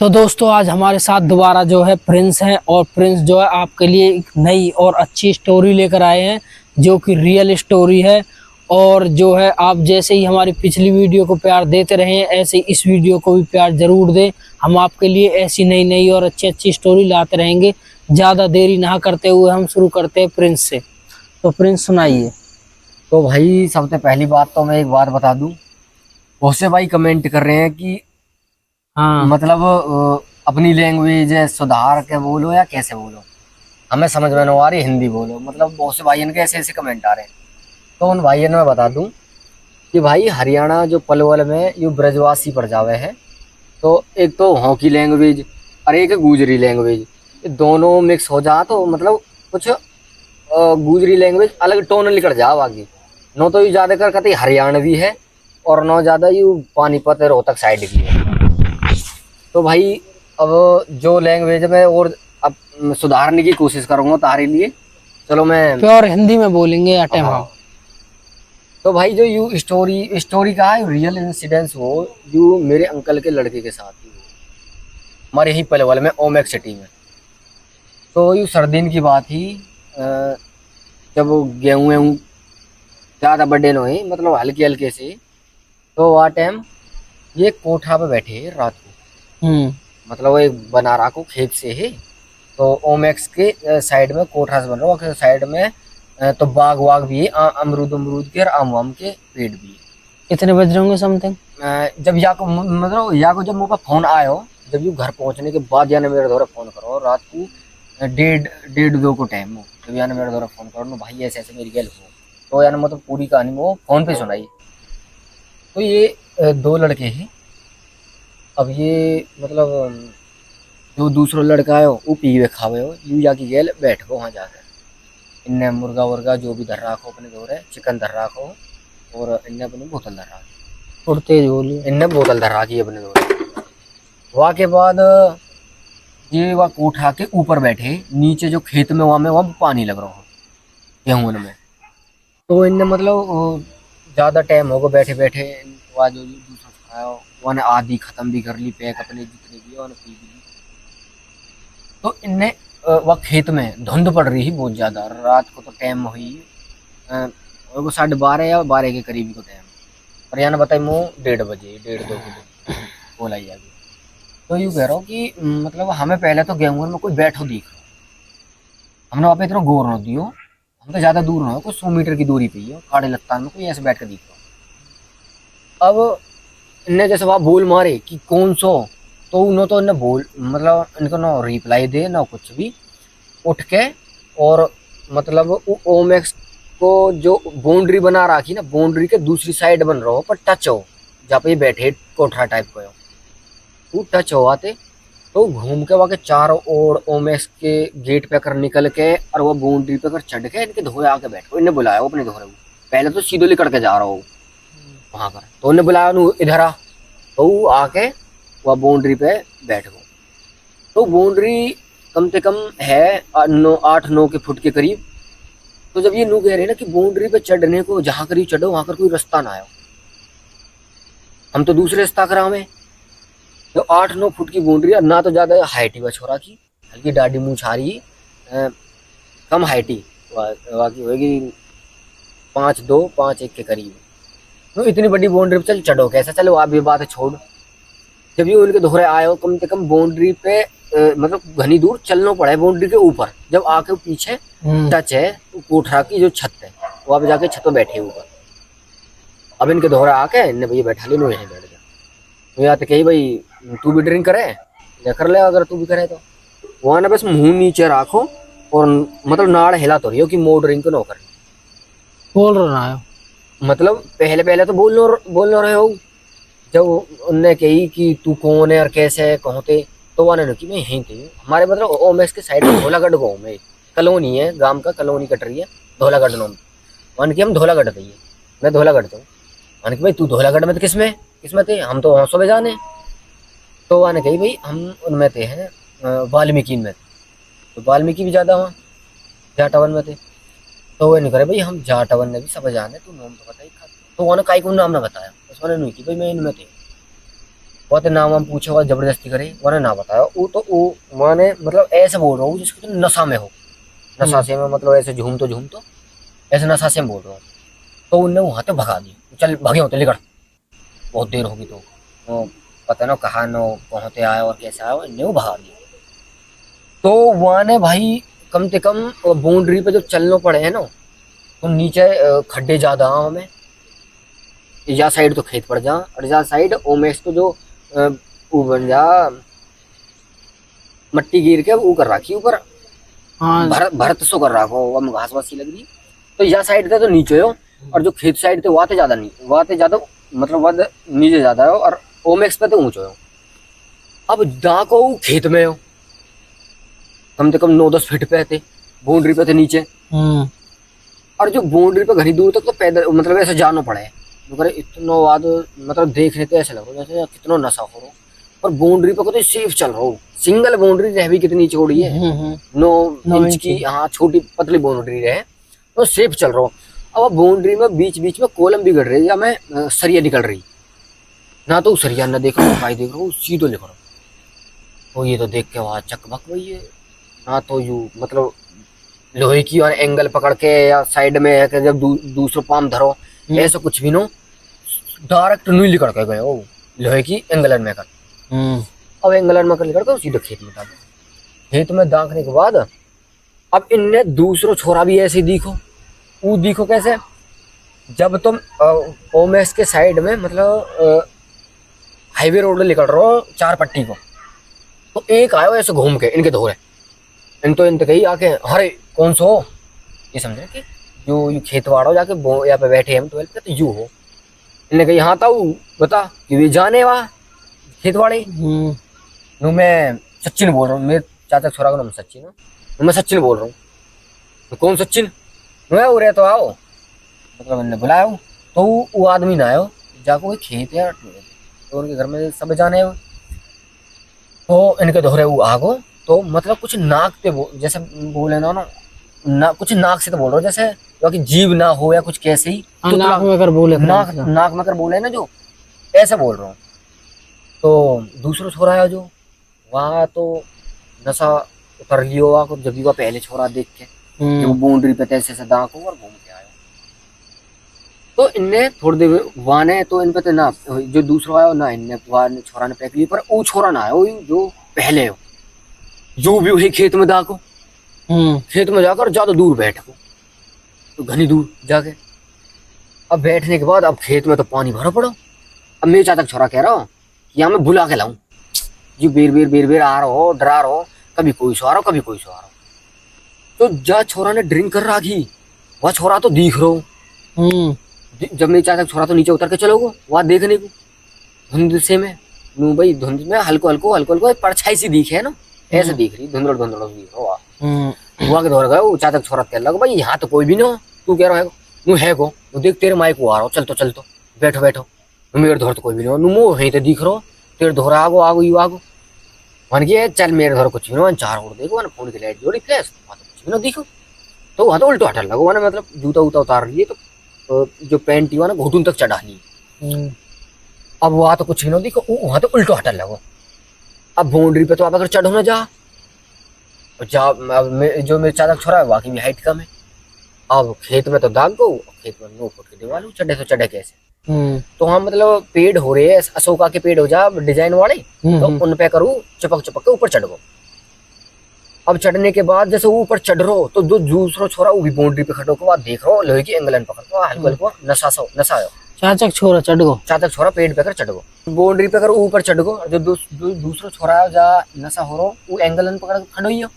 तो दोस्तों आज हमारे साथ दोबारा जो है प्रिंस है, और प्रिंस जो है आपके लिए एक नई और अच्छी स्टोरी लेकर आए हैं जो कि रियल स्टोरी है। और जो है आप जैसे ही हमारी पिछली वीडियो को प्यार देते रहे हैं, ऐसे ही इस वीडियो को भी प्यार जरूर दें। हम आपके लिए ऐसी नई नई और अच्छी अच्छी स्टोरी लाते रहेंगे। ज़्यादा देरी ना करते हुए हम शुरू करते हैं प्रिंस से। तो प्रिंस सुनाइए। तो भाई सबसे पहली बात तो मैं एक बात बता दूं। बहुत से भाई कमेंट कर रहे हैं कि हाँ। मतलब अपनी लैंग्वेज सुधार के बोलो या कैसे बोलो, हमें समझ में नहीं आ रही, हिंदी बोलो। मतलब बहुत से भाई के ऐसे ऐसे कमेंट आ रहे हैं। तो उन भाइयों ने मैं बता दूं कि भाई हरियाणा जो पलवल में यू ब्रजवासी पड़ जावे है। तो एक तो वहाँ की लैंग्वेज और एक है गुजरी लैंग्वेज, ये दोनों मिक्स हो जा तो मतलब कुछ गुजरी लैंग्वेज अलग टोन निकल जा आगे। नो तो यू ज्यादा कर कहते हरियाणवी है और नो ज्यादा यू पानीपत रोहतक साइड की है। तो भाई अब जो लैंग्वेज में और अब सुधारने की कोशिश करूंगा तुम्हारे लिए। चलो मैं। प्योर हिंदी में बोलेंगे या टेम? हाँ। तो भाई जो यू स्टोरी स्टोरी का है रियल इंसिडेंस वो यू मेरे अंकल के लड़के के साथ ही हुआ। हमारे यहीं पलवल में ओमेक सिटी में। तो यू सर्दीन की बात ही अ, जब वो गेहूँ वेहूँ ज़्यादा बड़े न हुए, मतलब हल्के हल्के से। तो वह टाइम ये कोठा पे बैठे रात को। हम्म। मतलब वो एक बना रहा को खेत से है। तो ओमेक्स के साइड में कोठा से बन रहा है, साइड में तो बाग वाग भी है, अमरूद अमरूद के और आम वाम के पेड़ भी है। कितने बज रहे होंगे समथिंग? जब या को मतलब या को जब मुझे फोन आयो, जब यू घर पहुंचने के बाद यानी मेरे द्वारा फोन करो रात को 1:30 को टाइम हो, जब यानी मेरे द्वारा फोन करो ना भाई ऐसे ऐसे मेरी गल हो। तो यानी मतलब पूरी कहानी वो फोन पे सुनाई। तो ये दो लड़के हैं। अब ये मतलब जो दूसरा लड़का है वो पीवे खावे हो, यू जाके गेल बैठ गो वहाँ जाकर। इनने मुर्गा वुर्गा जो भी धर राखो अपने दौरे, चिकन धर राखो और इनने अपनी बोतल धर राखी। थोड़ी तेज बोलिए। इनने बोतल धर राखी अपने दौरे। वहाँ के बाद ये वहाँ कोठा के ऊपर बैठे, नीचे जो खेत में वहाँ में वहाँ पानी लग रहा हो गेहूं में। तो इनने मतलब ज़्यादा टाइम होगा बैठे बैठे। वहाँ जो दूसरा खाया वहाँ ने आधी खत्म भी कर ली पैक अपने जितने भी वहाँ पी भी ली। तो इनने वह खेत में धुंध पड़ रही है बहुत ज़्यादा, रात को तो टाइम हुई वो 12:30 या 12 के करीब को टाइम। और यहाँ बताई मो 1:30 1:30 2 बजे बोला ही अभी। तो यूँ कह रहा हूँ कि मतलब हमें पहले तो गेहूं में कोई बैठो दिख रहा। हमने वहाँ पे इतना गौर न दियो, हम तो ज़्यादा दूर ना हो, कुछ 100 मीटर की दूरी पे ही हो, काड़े लत्तान में कोई ऐसे बैठ कर दिख रहा। अब इनने जैसे वहाँ बोल मारे कि कौन सो, तो उन्होंने तो इन्हें बोल मतलब इनको ना रिप्लाई दे ना कुछ भी, उठ के और मतलब ओमेक्स को जो बाउंड्री बना रखी ना, बाउंड्री के दूसरी साइड बन रहा हो पर टच हो, जहाँ पे ये बैठे कोठा टाइप का हो, वो टच हो आते। तो घूम के वहाँ के चारों ओर ओमेक्स के गेट पे कर निकल के और वो बाउंड्री पे कर चढ़ के इनके धोए आके बैठो। इन्हें बुलाया वो अपने धोरे, पहले तो सीधो लिकड़ के जा रहा हो वहां कर, तो उन्हें बुलाया इधर आ। तो वो आके वह बाउंड्री पे बैठ गो। तो बाउंड्री कम से कम है 8-9 के फुट के करीब। तो जब ये नू कह रहे हैं ना कि बाउंड्री पे चढ़ने को जहां करीब चढ़ो वहां कर कोई रास्ता ना आयो, हम तो दूसरे रास्ता करा में। तो 8-9 फुट की बाउंड्री है, ना तो ज्यादा हाइट ही बा छोरा की, हल्की दाढ़ी मूछ आ रही है, कम हाइट ही बाकी होगी 5'2" 5'1" के करीब। तो इतनी बड़ी बाउंड्री पे चल चढ़ो कैसे, चलो आप ये बात है छोड़। जब ये उनके दोहरे आए हो कम से कम बाउंड्री पे मतलब घनी दूर चलना पड़ा है बाउंड्री के ऊपर, जब आके पीछे टच है तो कोठरा की जो छत है वहां पे जाके छत पे बैठे ऊपर। अब इनके दोहरे आके इनने भैया बैठा ली, यहीं बैठ गया। तो या तो कही भाई तू भी ड्रिंक करे या कर ले, अगर तू भी करे तो वहां ना बस मुंह नीचे रखो और मतलब नाड़ हिला तो रही हो कि मो ड्रिंक न कर। बोल रहा है। मतलब पहले पहले तो बोल रहे हो। जब उनने कही कि तू कौन है और कैसे है कहते, तो वाने ने कि मैं यहीं थी हमारे मतलब ओमेस के साइड में धोलागढ़ गाँव में कॉलोनी है, गांव का कॉलोनी कट रही है धोलागढ़ नाम। मान की हम धोलागढ़ थे, मैं धोलागढ़ था। मान की भाई तू धोलागढ़ में तो किसमें थे, हम तो हौसों में जाने। तो वाने कही भाई हम उनमें थे हैं वाल्मीकि में थे। तो वाल्मीकि भी ज्यादा वहाँ जाटावन में थे। तो वो नहीं करे भाई हम जाटावन में भी सब जाने, तू नाम तो बताई। तो उन्होंने काई को नाम ना बताया, बस उन्होंने नहीं कि भाई मैं इनमें थे। वो तो नाम हम पूछे और जबरदस्ती करे, मैंने ना बताया। वो मैंने मतलब ऐसे बोल रहा हूँ जिसको तो नशा में हो, नशा से में मतलब ऐसे झूम तो ऐसे नशा से बोल रहा हूँ। तो उनने वहां तो भगा दी, चल भागे होते लेकर, बहुत देर होगी तो वो पता ना कहाँ न पहुंचे आए और कैसे आए, इन्हें वो भगा दिया। तो वहां ने भाई कम से कम बाउंड्री पे जब चलना पड़े है ना, तो नीचे खड्डे ज्यादा हैं हमें, या साइड तो खेत पड़ जा, और जा साइड ओमेस तो जो वो बन जा मट्टी गिर के वो कर रखी ऊपर, हाँ भरत भरत सो कर रखो, हम घास वास सी लग रही। तो या साइड थे तो नीचे हो, और जो खेत साइड थे वहां थे ज्यादा नहीं, वहां थे ज्यादा मतलब वहां नीचे ज्यादा हो, और ओमेक्स पे तो ऊंचे हो। अब डाको खेत में हो, कम से कम 9-10 फीट पे थे, बाउंड्री पे थे नीचे। और जो बाउंड्री पे घनी दूर तक तो पैदल मतलब ऐसे जाना पड़े, तो करे इतना बाद मतलब देखने तो ऐसे लग रहा जैसे कितना नशा हो रहा, और बाउंड्री पे को तो सेफ चल रहा हो, सिंगल बाउंड्री रह भी कितनी चौड़ी है, 9 इंच की, हाँ छोटी पतली बाउंड्री रहे तो सेफ चल रहा हो। अब बाउंड्री में बीच बीच में कॉलम भी गड़ रही है, मैं सरिया निकल रही ना, तो सरिया ना देख रहा हूँ भाई, देख रहा हूँ सीधो लिख रहा हूँ। तो ये तो देख के वहां चकबक भाई है ना, तो यू मतलब लोहे की और एंगल पकड़ के या साइड में है कि जब दूसरा पाम धरो, ऐसा कुछ भी नो, डायरेक्ट नहीं लिकड़ के गए वो लोहे की एंगलर में कर। अब एंगलर में कर लिकड़ के सीधे खेत में डाल, खेत में दाखने के बाद अब इनने दूसरा छोरा भी ऐसे ही दिखो, वो दिखो कैसे, जब तुम ओमेस के साइड में मतलब हाईवे रोड निकल रहे हो 4 पट्टी को, तो एक आयो ऐसे घूम के इनके धोरे, इन तो कही आके, अरे कौन सो हो, ये समझे कि जो यू खेत वाड़ो जाके यहाँ पे बैठे हम 12 पे, तो यू हो। इनने कही हाँ ताऊ बता कि वे जाने वहाँ खेत वाड़े। नो मैं सचिन बोल रहा हूँ, मेरे चाचा छोरा का नाम सचिन है, मैं सचिन बोल रहा हूँ। तो कौन सचिन, नो उरे तो आओ, मतलब मैंने बुलाया हूँ। तो वो आदमी ना आयो, जाको वही खेत है, तो उनके घर में सब जाने हो, तो इनके दोहरे वो आगो, तो मतलब कुछ नाक पे जैसे बोले ना कुछ नाक से तो बोल रहा हूँ, जैसे कि जीव ना हो या कुछ कैसे ही, तो नाक में कर बोले, नाक में कर बोले ना जो, ऐसा बोल रहा हूँ। तो दूसरा छोरा है जो वहाँ तो नशा उतर लियो हुआ, जब भी वह पहले छोरा देख के जो बाउंड्री पे तैसे से दांको और घूम के आया, तो इनने थोड़ी देर वहां ने तो इन पे ना जो दूसरा आया ना, इनने वहां छोरा ने फेंक ली, पर वो छोरा ना आया, वो जो पहले हो जो भी वही खेत में दाको, खेत में जाकर ज्यादा दूर बैठो, तो घनी दूर जाके अब बैठने के बाद अब खेत में तो पानी भरा पड़ो। अब मेरे चाचा छोरा कह रहा हूँ कि यहाँ मैं बुला के लाऊं, जी बेर बेर आ रहा हो, डरा रहा हो, कभी कोई सो आ रहा हो, कभी कोई सो आ रहा हो। तो जा छोरा ने ड्रिंक कर रखी, वह छोरा तो दिख रहा हो, जब मेरे चाचा छोरा तो नीचे उतर के चलोगे वहां देखने को, धुंध से में नू भाई, धुंध में हल्को हल्को परछाई सी दिखे है ना, ऐसे दिख रही, धुंधड़ दिख रहा वहां के दौड़ गए। वो चाचा छोरा कह लगा भाई यहाँ तो कोई भी ना हो, तू कह रहा है नू है को, देख तेरे माइक को आ रहा हो, चल तो बैठो मेरे धोर तो कोई भी नहीं हो, नू मो वहीं तो दिख रहा हो, तेरे धोरा आगो यू आगो, मन के चल मेरे धोर कुछ भी ना, 4 और देखो ना, फोन की लाइट जोड़ी फ्लैश, वहां तो कुछ भी ना दिखो। तो वहां तो उल्टो हटल लगो, मैंने मतलब जूता उतार लिए, तो जो पैंट हुआ ना घुटन तक चढ़ा ली। अब वहां तो कुछ भी ना दिखो, वहां तो उल्टो हटल लगो। अब बाउंड्री पे तो आप अगर चढ़ो ना जा जो मेरे चाचा छोरा है वाकई भी हाइट कम है, अब खेत में तो दाग गो, खेत में 9 फुट की दीवार, चढ़े तो चढ़े कैसे। तो हाँ मतलब पेड़ हो रहे हैं, अशोका के पेड़ हो जा डिजाइन वाले, तो उन पे करूँ चिपक के ऊपर चढ़ गो। अब चढ़ने के बाद जैसे वो ऊपर चढ़ रहो, तो जो दूसरा छोरा वो भी बाउंड्री पे खड़ो के बाद देख रहा लोहे की एंगलन पकड़ के हल्को हल्को नशा चाचक छोरा चढ़ गो, चाचक छोरा पेड़ पे कर चढ़ गो, बाउंड्री पे कर ऊपर चढ़ गो, जो दूसरा छोरा है जा नशा हो रहा वो एंगलन पकड़ के खड़ो ही हो।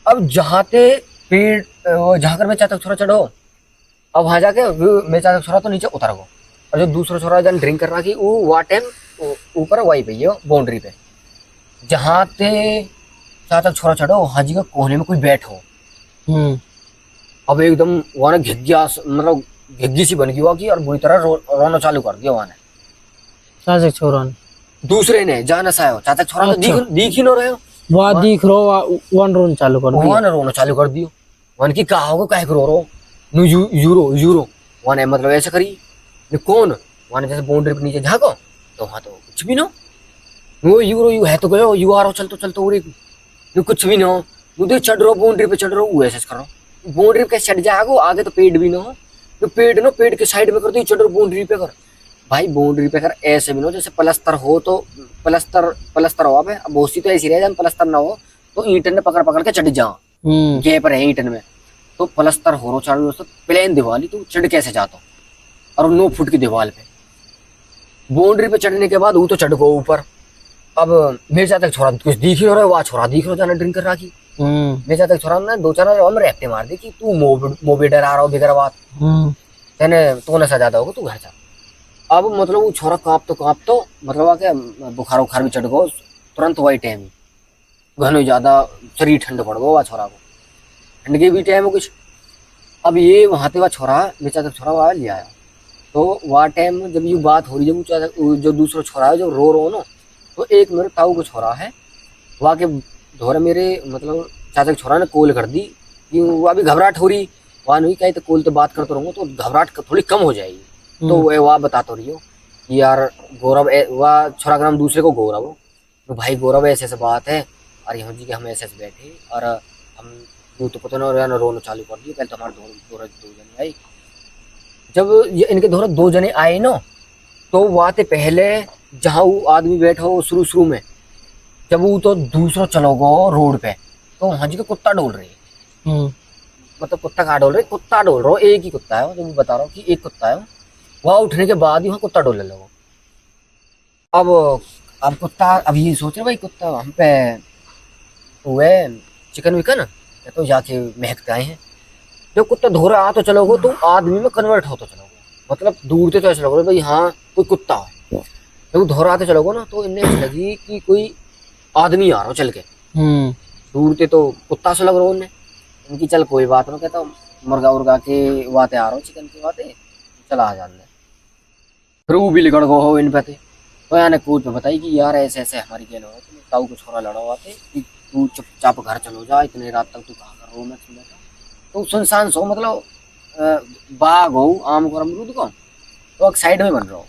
अब जहाँ ते पेड़ जहाँ कर मैं चाचक छोरा चढ़ो, अब वहां जाके मैं चाचक छोरा तो नीचे उतर गो, और जो दूसरा छोरा जन ड्रिंक कर रहा की वो टाइम ऊपर वही पे बाउंड्री पे जहाँ ते चाचक छोरा चढ़ो, हाजी का कोने में कोई बैठो। अब एकदम वहां ने घिग्गिया मतलब घिग्गी सी बन गई हुआ की, और बुरी तरह रोना चालू कर दिया वहां ने, चाचक छोरा ने, दूसरे ने जहाँ नशा चाचक छोरा तो दिख ही न रहे हो, वहां दिख रहो वन रोना चालू कर दिया, वहां रोना चालू कर दियो, वन की कहा होगा कहे रो रो नु यूरो वहां ने मतलब ऐसे करी कौन, वहां जैसे बाउंड्री पे नीचे झाँको तो वहां तो कुछ भी ना वो यू है तो गयो यू आ रहा चल तो चलते और यू कुछ भी ना हो वो देख चढ़ रहा बाउंड्री पे चढ़ रहा वो ऐसे कर रहा बाउंड्री पे कैसे चढ़ जाएगा आगे तो पेड़ भी ना हो तो पेड़ के साइड में कर दो चढ़ रहा बाउंड्री पे कर भाई बाउंड्री पे कर ऐसे भी ना जैसे प्लस्तर हो तो प्लस्तर हो अब बहुत सी तो ऐसी रहे प्लस्तर ना हो तो ईंटन ने पकड़ पकड़ के चढ़ जा गैप रहे ईंटन में तो प्लस्तर हो रहा चारों दोस्तों प्लेन दीवार तो चढ़ कैसे जाता और 9 फुट की दीवार पे बाउंड्री पे चढ़ने के बाद वो तो चढ़ गो ऊपर अब मेरे साथ एक छोरा कुछ दिख ही रहा है वहाँ छोरा दिख रहा जाना ड्रिंक कर रहा की मेरे साथ एक छोरा ने 2-4 और रेफ्टे मार दी कि तू मोबे डर आ रहा हो बिगर बात तेने तो नशा ज्यादा होगा तू घर जा अब मतलब वो छोरा कांप तो मतलब आके बुखार उखार भी चढ़ गो तुरंत वही टाइम घनो ज्यादा शरीर ठंड पड़ गो वह छोरा को ठंड के भी टाइम कुछ अब ये वहां पे वह छोरा मेरे साथ छोरा वहाँ ले आया तो वह टाइम जब ये बात हो रही जब जो दूसरा छोरा है जो रो ना तो एक मेरे ताऊ का छोरा है वहाँ के धोरे मेरे मतलब चाचा के छोरा ने कॉल कर दी कि वो अभी घबराहट हो रही वहाँ नहीं कही तो कॉल तो बात करते रहूँगा तो घबराहट थोड़ी कम हो जाएगी तो वह बता तो रही हो कि यार गौरव वह छोरा का नाम दूसरे को गौरव हो तो भाई गौरव ऐसे ऐसे बात है और यहाँ जी के हम ऐसे ऐसे बैठे और हम यूँ तो पता ना रोना चालू कर दिए पहले तो हमारे दो जने आई जब ये इनके धोरे 2 जने आए ना तो वहाँ से पहले जहाँ वो आदमी बैठा हो शुरू में जब वो तो दूसरा चलो गो रोड पे तो वहाँ जी का कुत्ता डोल रही है मतलब कुत्ता कहाँ डोल रही कुत्ता डोल रहा एक ही कुत्ता है जो मैं बता रहा हूँ कि एक कुत्ता है वहाँ उठने के बाद ही वहाँ कुत्ता डोलने लगो अब कुत्ता अब ये सोच रहे भाई कुत्ता हम पे हुए चिकन विकन तो जाके महकते आए हैं जब कुत्ता धो रहा आ तो चलोगे तो आदमी में कन्वर्ट हो तो चलोगे मतलब दूर से तो ऐसा लग भाई हाँ कोई कुत्ता है जब धो रहा तो चलोगे ना तो इन्हें लगी कि कोई आदमी आ रहा हो चल के दूर से तो कुत्ता से लग रहा उन्हें इनकी चल कोई बात ना कहता मुर्गा उर्गा के वाते आ रहा हूँ चिकन की बातें चला आ जाने फिर वो भी लिगड़ गो हो इन पे तो यार कोच पे बताई कि यार ऐसे ऐसे हमारी गेल हो तुम ताऊ को छोरा लड़ा हुआ थे कि तू चुपचाप घर चलो जा इतने रात तक तू कहाँ कर रहा मैं सुना था तो सुनसान सो मतलब बाघ हो आम को अमरूद को तो एक साइड में बन रहा हो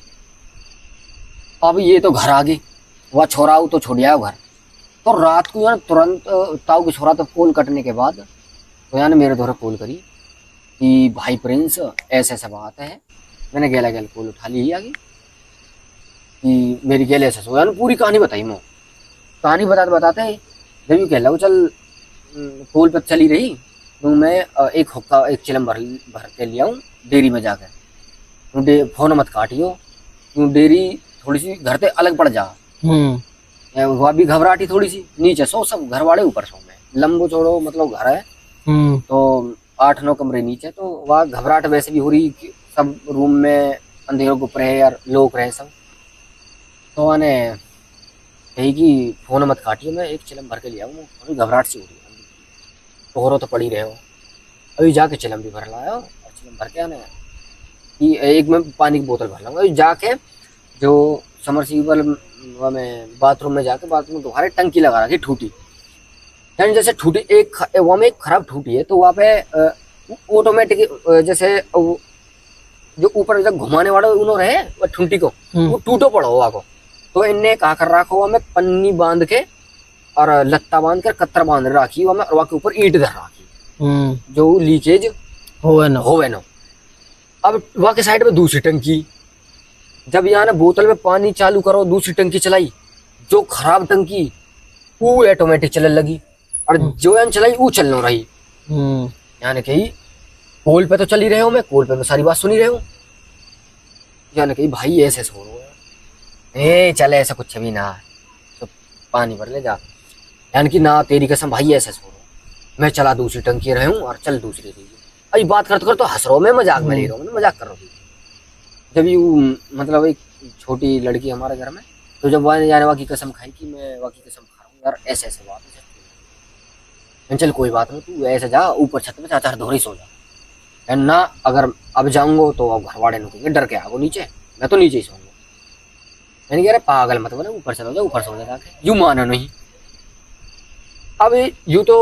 अब ये तो घर आ गई वह छोरा हो तो छोड़ आया घर तो रात को यार तुरंत ताऊ के छोरा तो कॉल कटने के बाद तो यार मेरे द्वारा कॉल करी कि भाई प्रिंस ऐसे ऐसा बात है मैंने गेला कॉल उठा ली आगे कि मेरी गेले ऐसा सो यार पूरी कहानी बताई मैं कहानी बताते जब यूँ कह लो चल कॉल पर चली रही तो मैं एक हुक्का एक चिलम भर के लिया हूँ डेयरी में जाकर फोन मत काटियो क्यों डेयरी थोड़ी सी घर से अलग पड़ जा वह भी घबराहटी थोड़ी सी नीचे सो सब घर वाले ऊपर सो में लंबो चौड़ो मतलब घर है तो 8-9 कमरे नीचे तो वह घबराहट वैसे भी हो रही सब रूम में अंधेरों गुप रहे यार लोग रहे सब तो मैंने कही कि फोन मत काटिए मैं एक चिलम भर के लिया हूँ थोड़ी घबराहट सी हो रही है तोहरो तो पड़ी रहे हो अभी जाके चिलम भी भर लाया और चिलम भर के आना कि एक मैं पानी की बोतल भर लाऊंगा अभी जाके जो समरसीबल में बाथरूम में जाके बाथरूम तुम्हारे टंकी लगा रखी ठूटी यानी जैसे ठूटी एक वहाँ में एक खराब ठूटी है तो वहाँ पे ऑटोमेटिक जैसे जो ऊपर जब घुमाने वाला उन्होंने रहे वह ठुंटी को वो टूटो पड़ो वहाँ को तो इनने कहा कर रखा हुआ में पन्नी बांध के और लत्ता बांध कर कत्तर बांध रखी वहाँ में और वहाँ के ऊपर ईंट धर रखी जो लीकेज होवे ना अब वहाँ के साइड में दूसरी टंकी जब यहाँ ना बोतल में पानी चालू करो दूसरी टंकी चलाई जो खराब टंकी वो ऑटोमेटिक चलने लगी और जो यान चलाई वो चलना रही यानी कि कॉल पे तो चल ही रहे हो मैं कॉल पे मैं सारी बात सुनी रहे हूँ यानी कि भाई ऐसे हो रहा है चले ऐसा कुछ भी ना तो पानी भर ले जा यानी कि ना तेरी कसम भाई ऐसे हो रहा मैं चला दूसरी टंकी रहे हूँ और चल दूसरी रही अभी बात करते कर तो हंस रहा हूँ मैं मजाक में ले रहा हूँ मजाक कर रहा हूँ जब यू मतलब एक छोटी लड़की हमारे घर में तो जब वह जाने वहाँ की कसम खाई कि मैं वहाँ की कसम खा रहा हूँ यार ऐसे ऐसे बात है चल कोई बात नहीं तू ऐसे जा ऊपर छत पे चाचा धोरी सो जा ना अगर अब जाऊंगा तो अब घर वाले रुकेंगे डर के आगो नीचे मैं तो नीचे ही सोऊंगा मैंने कह रहे पागल मत बने ऊपर चलो जा ऊपर सो जा जाके यूँ माना नहीं अब यूँ तो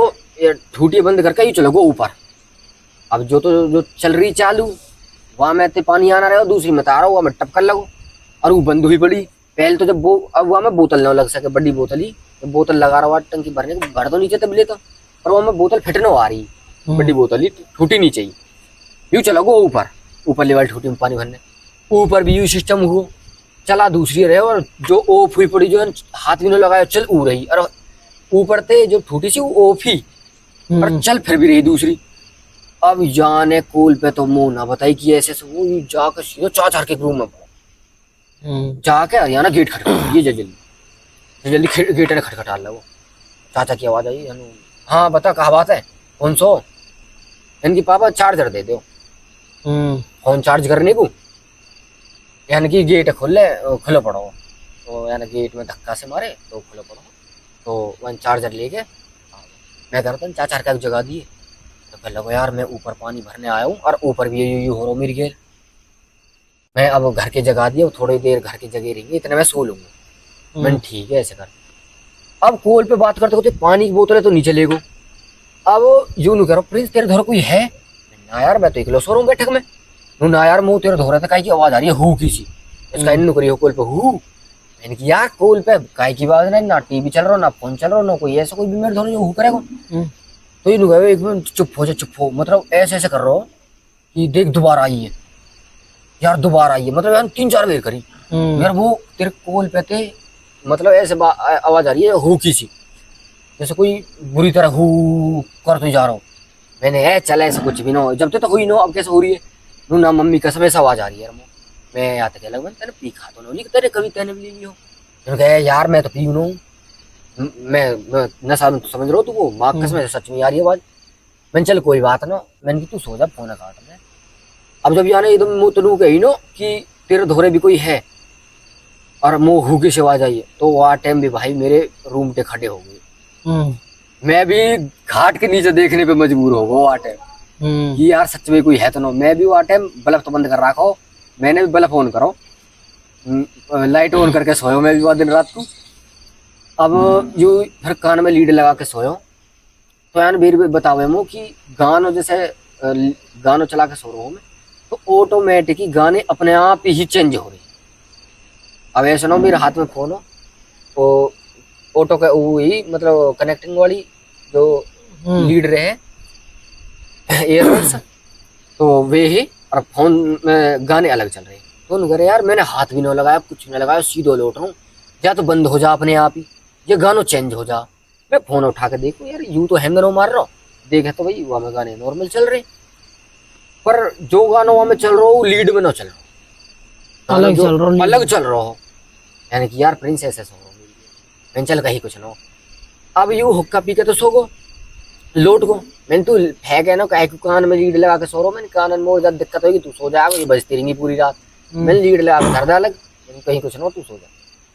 ठूटी बंद करके यूँ चलो गो ऊपर अब जो चल रही चालू वहाँ में तो पानी आना रहे दूसरी में तारा हुआ मैं टपकन लगो और वो बंद हुई पड़ी पहले तो जब वो अब वहाँ में बोतल ना लग सके, बड़ी बोतल ही बोतल लगा रहा टंकी भरने को, भर तो नीचे तब ले तो, पर वहाँ में बोतल फिट ना आ रही, बड़ी बोतल ही टूटी नहीं चाहिए। यूँ चला गो ऊपर, ऊपर लेवल टूटी में पानी भरने, ऊपर भी यू सिस्टम हुआ, चला दूसरी रहे, और जो ओफ हुई पड़ी जो हाथ भी ना लगाया चल ऊ रही, और ऊपर थे जो टूटी सी वो ओफ ही, पर चल फिर भी रही दूसरी। अब जाने कोल पे तो मुंह ना बताई कि ऐसे से वो जाकर सीधा चाचा के रूम में पड़ा, जाके हरियाणा गेट खटखटा ये जल्दी जल्दी गेट ने खटखटा ला। वो चाचा की आवाज आई, हाँ बता कहा बात है, कौन सो? इनकी पापा चार्जर दे दो फोन चार्ज करने को, यानी कि गेट खुले पड़ो, तो यानी गेट में धक्का से मारे तो खुले पड़ो, तो वन चार्जर लेके मैं करता हूँ चाचा का जगह दिए, तो कह लगो यार मैं ऊपर पानी भरने आया हूँ और ऊपर भी यू हो रहा मेरी गेल, मैं अब घर के जगह दिए, थोड़ी देर घर की जगह रहेंगे, इतने मैं सो लूंगा। मैंने ठीक है ऐसे कर। अब कॉल पे बात करते होते पानी की बोतल है तो नीचे ले गो। अब यूं नहीं करो प्रिंस तेरे घर कोई है ना यार, मैं तो इकलो सो रहा हूँ बैठक में, ना यार मुँह तेरे धो रहा था, काई की आवाज आ रही है हु की सी, इसका इन करी हो कॉल पे हु, मैंने कि यार कॉल पे काई की आवाज नहीं, ना टीवी चल रहा ना फोन चल रहा ना कोई ऐसा कोई बीमार धोने जो हु करेगा। तो ये एक मिनट चुप हो जा, चुप हो, मतलब ऐसे ऐसे कर रहा हो कि देख दोबारा आई है यार, दोबारा आई है, मतलब यार 3-4 बार करी यार, वो तेरे कॉल पे थे, मतलब ऐसे आवाज आ रही है हु की सी, जैसे कोई बुरी तरह हु कर तो जा रहा हूँ। मैंने है चला ऐसा कुछ भी ना हो, जब तक तो हुई ना, अब कैसे हो रही है ना, मम्मी कसम ऐसा आवाज आ रही है यार, मैं यहाँ तक लग तेने पी खा तो नहीं तेरे कभी तेने भी ली हो, यार मैं तो पी ना हूँ, मैं नशा में तो समझ रहा हूँ तू, वो माँ कसम ऐसे सच में आ रही है आवाज। मैंने चल कोई बात ना, मैंने तू सो जा फोन काट दे। अब जब यानी एकदम मुँह तलू गई नो कि तेरे धोरे भी कोई है और मुँह हु की से आवाज आई है, तो वह टाइम भी भाई मेरे रूम पे खड़े हो गए, मैं भी घाट के नीचे देखने पे मजबूर हो गया वह टाइम कि यार सच में कोई है तो ना। मैं भी वह टाइम बल्ब तो बंद कर रखा हो, मैंने भी बल्ब ऑन करो, लाइट ऑन करके सोयो मैं भी वह दिन रात को। अब जो फिर कान में लीड लगा के सोयो, तो यार मेरे बतावे मो कि गानों जैसे गानों चला के सो रहा हूँ मैं, तो ऑटोमेटिक ही गाने अपने आप ही चेंज हो रहे। अब ऐसा ना मेरे हाथ में फोन हो तो ऑटो का वही मतलब कनेक्टिंग वाली जो लीड रहे एयरबड्स, तो वे ही और फोन में गाने अलग चल रहे हैं। तो उन्होंने यार मैंने हाथ भी ना लगाया, कुछ नहीं लगाया, सीधो लौट रहा हूँ, या तो बंद हो जा अपने आप ही, ये गानों चेंज हो जा। मैं फोन उठा के देखूं यार यूं तो हैंग ना मार रहा हूँ, देखे तो भाई वहाँ में गाने नॉर्मल चल रहे, पर जो गाना वहाँ में चल रहा हो लीड में ना चल रहा, अलग चल रहा हो, यानी कि यार प्रिंस ऐसे सो रहा हूँ, मैंने चल कहीं कुछ ना हो। अब यूं हुक्का पी के तो सो गो, लोट गो, मैंने तू फेंक है ना कहीं कान में लीड लगा के सो रहा हूँ, मैंने कान में ज्यादा दिक्कत होगी तू सो जाएगा, ये बजती रहेंगी पूरी रात। मैंने लीड लगा के धर दिया अलग, कहीं कुछ ना हो तू सो जा।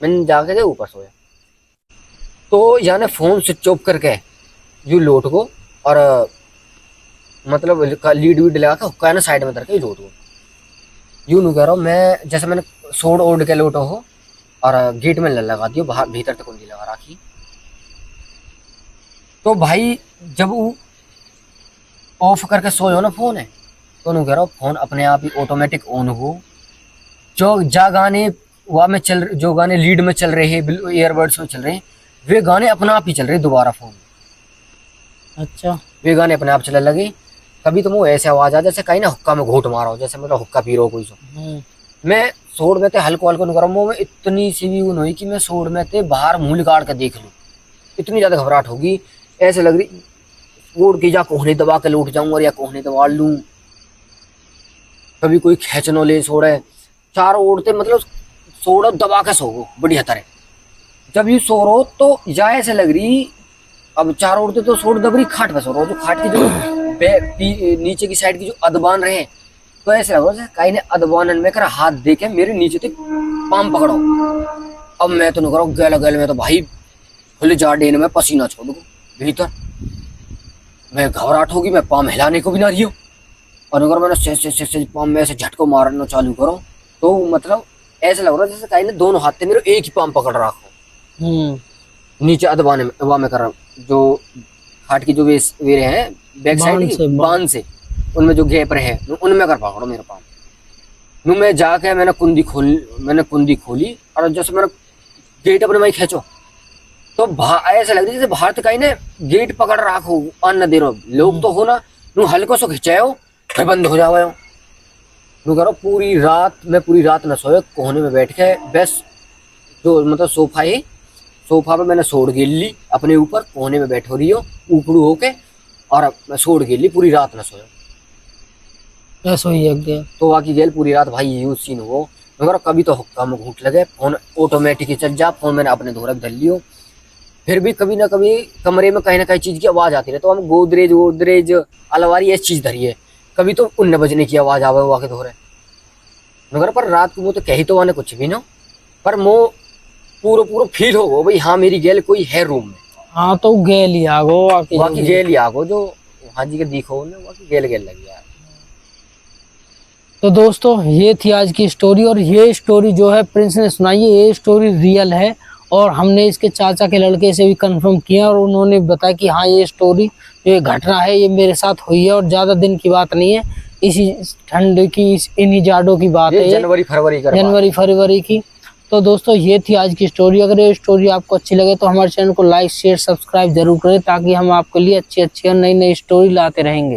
मैंने जाके ऊपर सोया, तो यानी फोन स्विच ऑफ करके यू लोट गो, और मतलब लीड वीड लगा के हुक्का ना साइड में करके लोट गो। यूं नहीं कह रहा हूँ मैं, जैसे मैंने सोड ओढ़ के लोटो हो और गेट में लगा दियो, बाहर भीतर तक कुंडी लगा रखी। तो भाई जब वो ऑफ करके सोयो ना फोन है, तो नहीं कह रहा हूँ फोन अपने आप ही ऑटोमेटिक ऑन हो, जो जा गाने वहाँ में चल, जो गाने लीड में चल रहे हैं ईयरबड्स में चल रहे हैं, वे गाने अपने आप ही चल रहे दोबारा फोन। अच्छा, वे गाने अपने आप चलने लगे। कभी तो मुँह ऐसे आवाज आ जैसे कहीं ना हुक्का में घूट मारो, जैसे मतलब हुक्का पी रहा हो कोई सो। मैं सोड़ में थे हल्को हल्को नहीं मुँह में इतनी सी भी हुई कि मैं सोड़ में थे बाहर मुँह निकाल के देख लूँ, इतनी ज्यादा घबराहट होगी, ऐसे लग रही ओढ़ के जा कोहने दबा के लौट जाऊँ और या कोहने दबा लूँ। कभी कोई खेचनो ले सोड़े, चार ओढ़ते मतलब सोड़ दबा के सो गो बढ़िया तरह। जब ये सो रहो तो या ऐसे लग रही, अब चार ओढ़ते तो सोड़ दब रही खाट पे सो रहो, जो खाट की जो नीचे की साइड की जो अदबान रहे, तो ऐसे लग रहा है कहीं ने अदबान में कर हाथ दे के मेरे नीचे तक पाम पकड़ो। अब मैं तो नहीं करो गैल गैल में तो भाई खुले जा डेन में पसीना छोड़ दूँ भीतर, मैं घबराहट होगी, मैं पाम हिलाने को भी ना रही हूँ, और अगर मैंने से पाम में ऐसे झटको मारना चालू करो तो मतलब ऐसा लग रहा है जैसे कहीं ने दोनों हाथ से मेरे एक ही पाम पकड़ रखो, नीचे अदबाने में वहाँ में कर रहा हूँ, जो खाट की जो वेरे हैं बैक साइड बांध से उनमें जो गैप रहे उनमें कर पकड़ो मेरे पाम। नु मैं जाके मैंने कुंडी खोली और जैसे मैंने गेट अपने वही खींचो तो ऐसा लग रहा जैसे बाहर तक आई ने गेट पकड़ रखो अन्न दे रहो लोग तो हो ना नु हल्को सो खिंचाओ फिर बंद हो जाओ नु करो पूरी रात न सोए कोने में बैठ के बस जो मतलब सोफा पे मैंने सोड़ गिर ली अपने ऊपर कोने में बैठो रही हो ऊपरू होके और मैं सोड़ गिर ली पूरी रात न सोया ऐसा ही है क्या? तो वाकी गेल पूरी रात भाई यूज सीन हो मगर कभी तो हुक्का में घूट लगे फोन ऑटोमेटिक ही चल जा फोन मैंने अपने धोरक धर लियो फिर भी कभी ना कभी कमरे में कहीं ना कहीं चीज की आवाज आती रहे तो हम गोदरेज अलमारी ऐसी चीज धरी है कभी तो उन्न बजने की आवाज आवे वहाँ के धोरे मगर पर रात को वो तो कही तो वाने कुछ भी ना पर मो पूरा फील हो भाई हाँ मेरी गेल कोई है रूम में हाँ तो गेल ही आगो वाकी गेल ही आगो जो हाँ जी के दिखो ना वाकी गेल लगी यार। तो दोस्तों ये थी आज की स्टोरी और ये स्टोरी जो है प्रिंस ने सुनाई है ये स्टोरी रियल है और हमने इसके चाचा के लड़के से भी कंफर्म किया और उन्होंने बताया कि हाँ ये स्टोरी ये घटना है ये मेरे साथ हुई है और ज़्यादा दिन की बात नहीं है इसी ठंड की इन्हीं जाड़ों की बात है जनवरी फरवरी की। तो दोस्तों ये थी आज की स्टोरी अगर ये स्टोरी आपको अच्छी लगे तो हमारे चैनल को लाइक शेयर सब्सक्राइब जरूर करें ताकि हम आपके लिए अच्छी और नई स्टोरी लाते रहेंगे।